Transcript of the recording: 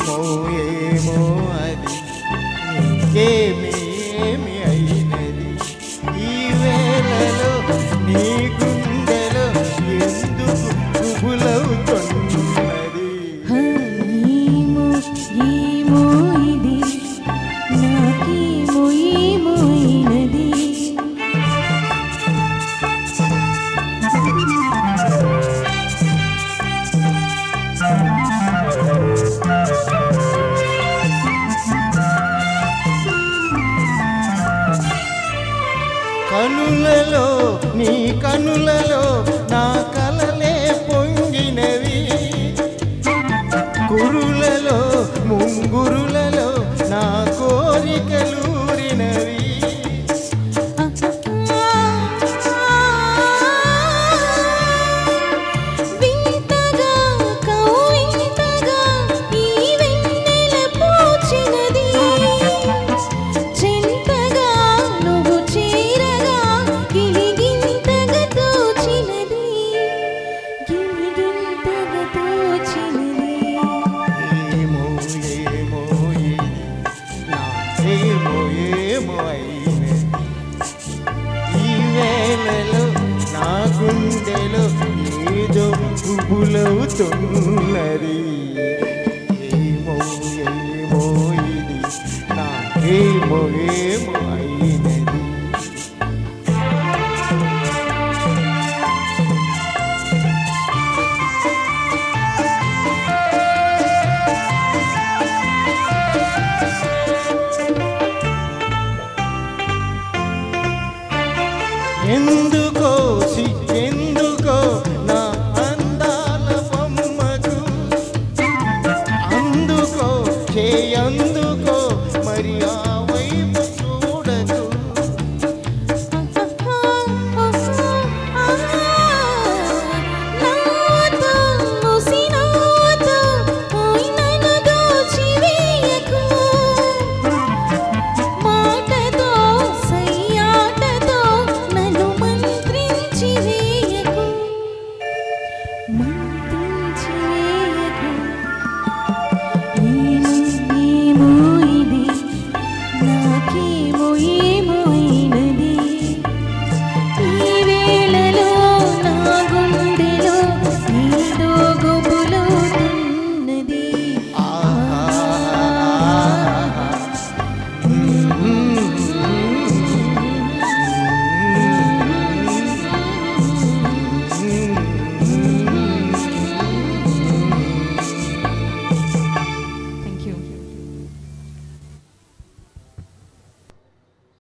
ఏమో ఏమో అది ఏమి ఏమి అయినది ఈ వేళలో నీ గుండెలో ఎందుకు గుబులవుతున్నది ఏమో ఏమో ఇది నాకేమో ఏమో అయినది కనులలో నీ కనులలో నా కలలే పొంగినవి కురులలో ముంగురులలో నా కోరికలూరినవి వింతగా కౌవింతగా ఈ వెన్నెల పూచినది చింతగా నువ్వు చేరగా గిలిగింతగా తోచినది గిలిగింతగా తోచినది ఏమో ఏమో ఇది నాకేమో ఏమో అయినది ఈ వేళలో నా గుండెలో ఏదో గుబులవుతున్నది ఏమో ఏమో ఇది నాకేమో ఏమో అయినది ఎందుకో ఎందుకో నా అందాల బొమ్మకు అందుకో చేయందుకో